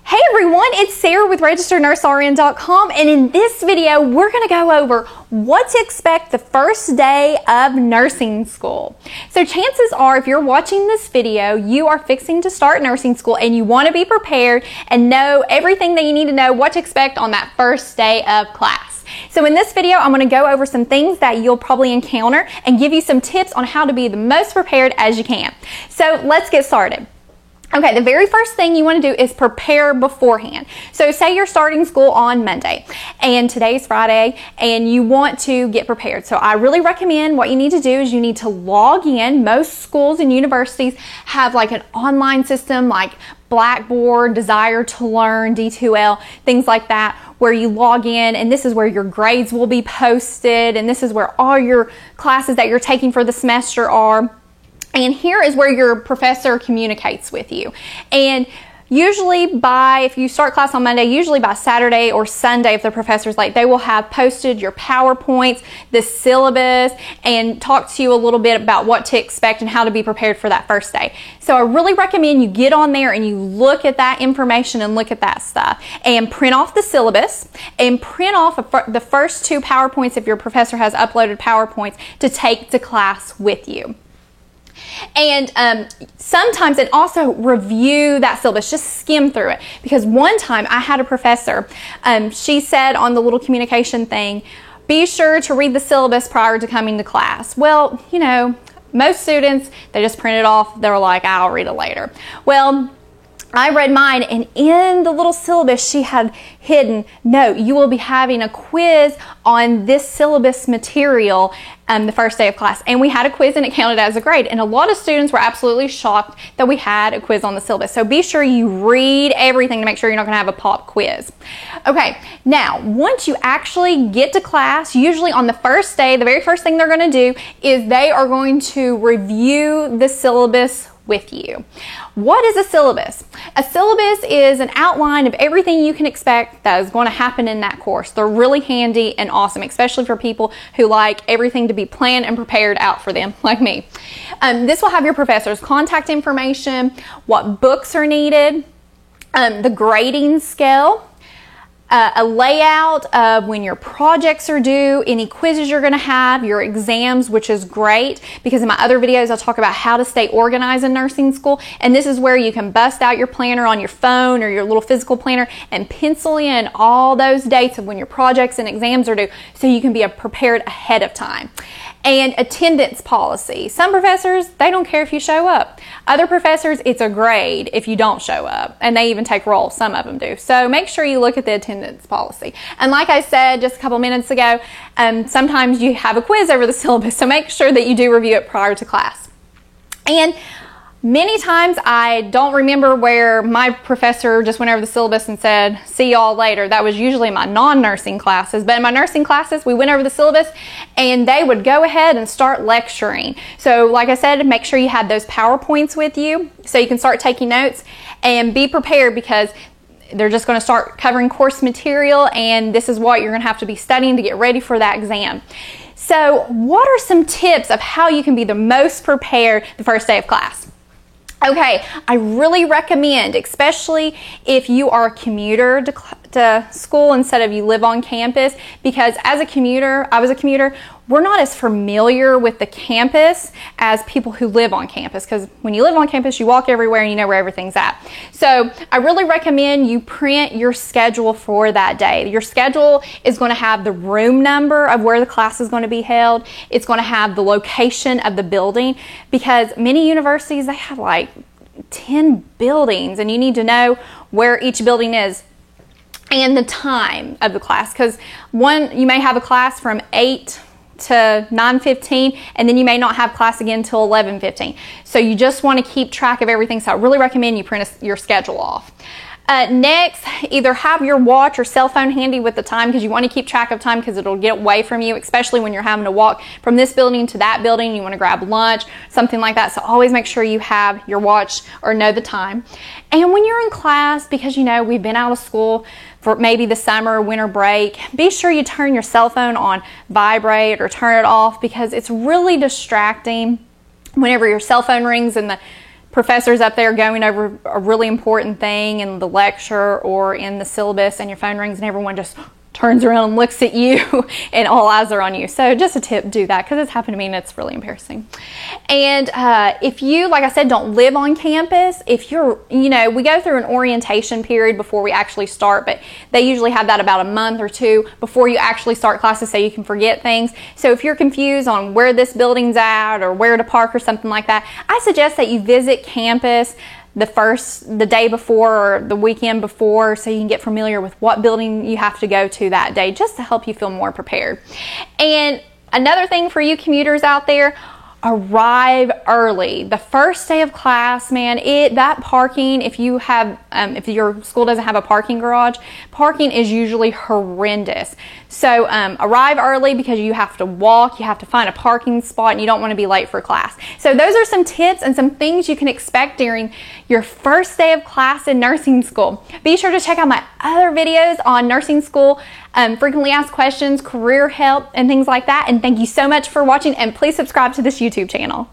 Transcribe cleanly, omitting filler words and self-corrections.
Hey everyone, it's Sarah with RegisteredNurseRN.com, and in this video we're going to go over what to expect the first day of nursing school. So chances are, if you're watching this video, you are fixing to start nursing school and you want to be prepared and know everything that you need to know what to expect on that first day of class. So in this video, I'm going to go over some things that you'll probably encounter and give you some tips on how to be the most prepared as you can. So let's get started. Okay, the very first thing you want to do is prepare beforehand. So say you're starting school on Monday and today's Friday and you want to get prepared. So I really recommend what you need to do is you need to log in. Most schools and universities have like an online system like Blackboard, Desire to Learn, D2L, things like that, where you log in and this is where your grades will be posted and this is where all your classes that you're taking for the semester are. And here is where your professor communicates with you. And usually if you start class on Monday, usually by Saturday or Sunday, if the professor's late, they will have posted your PowerPoints, the syllabus, and talk to you a little bit about what to expect and how to be prepared for that first day. So I really recommend you get on there and you look at that information and look at that stuff and print off the syllabus and print off the first two PowerPoints if your professor has uploaded PowerPoints to take to class with you. And sometimes, and also review that syllabus, just skim through it. Because one time I had a professor, she said on the little communication thing, be sure to read the syllabus prior to coming to class. Well, you know, most students, they just print it off. They're like, I'll read it later. Well, I read mine, and in the little syllabus she had hidden, note, you will be having a quiz on this syllabus material the first day of class. And we had a quiz and it counted as a grade. And a lot of students were absolutely shocked that we had a quiz on the syllabus. So be sure you read everything to make sure you're not going to have a pop quiz. Okay, now once you actually get to class, usually on the first day, the very first thing they're going to do is they are going to review the syllabus with you. What is a syllabus? A syllabus is an outline of everything you can expect that is going to happen in that course. They're really handy and awesome, especially for people who like everything to be planned and prepared out for them, like me. This will have your professor's contact information, what books are needed, the grading scale, a layout of when your projects are due, any quizzes you're going to have, your exams, which is great because in my other videos I'll talk about how to stay organized in nursing school, and this is where you can bust out your planner on your phone or your little physical planner and pencil in all those dates of when your projects and exams are due so you can be prepared ahead of time. And attendance policy. Some professors, they don't care if you show up. Other professors, it's a grade if you don't show up. And they even take roll, some of them do. So make sure you look at the attendance policy. And like I said just a couple minutes ago, sometimes you have a quiz over the syllabus, so make sure that you do review it prior to class. And many times I don't remember where my professor just went over the syllabus and said, see y'all later. That was usually my non-nursing classes. But in my nursing classes, we went over the syllabus and they would go ahead and start lecturing. So like I said, make sure you have those PowerPoints with you so you can start taking notes and be prepared because they're just going to start covering course material and this is what you're going to have to be studying to get ready for that exam. So what are some tips of how you can be the most prepared the first day of class? Okay, I really recommend, especially if you are a commuter to school instead of you live on campus, because as a commuter, I was a commuter, we're not as familiar with the campus as people who live on campus, because when you live on campus, you walk everywhere and you know where everything's at. So I really recommend you print your schedule for that day. Your schedule is going to have the room number of where the class is going to be held. It's going to have the location of the building, because many universities, they have like 10 buildings and you need to know where each building is and the time of the class, because you may have a class from 8 to 9:15 and then you may not have class again until 11:15. So you just want to keep track of everything. So I really recommend you print your schedule off. Next, either have your watch or cell phone handy with the time, because you want to keep track of time because it'll get away from you, especially when you're having to walk from this building to that building. You want to grab lunch, something like that. So always make sure you have your watch or know the time. And when you're in class, because you know we've been out of school for maybe the summer, winter break, be sure you turn your cell phone on vibrate or turn it off, because it's really distracting whenever your cell phone rings and the professors up there going over a really important thing in the lecture or in the syllabus, and your phone rings and everyone just turns around and looks at you and all eyes are on you. So just a tip, do that, because it's happened to me and it's really embarrassing. And if you, like I said, don't live on campus, if you're, we go through an orientation period before we actually start, but they usually have that about a month or two before you actually start classes so you can forget things. So if you're confused on where this building's at or where to park or something like that, I suggest that you visit campus the day before or the weekend before, so you can get familiar with what building you have to go to that day, just to help you feel more prepared. And another thing for you commuters out there, arrive early. The first day of class, man, that parking, if your school doesn't have a parking garage, parking is usually horrendous. So arrive early, because you have to walk, you have to find a parking spot, and you don't want to be late for class. So those are some tips and some things you can expect during your first day of class in nursing school. Be sure to check out my other videos on nursing school, frequently asked questions, career help, and things like that. And thank you so much for watching, and please subscribe to this YouTube channel.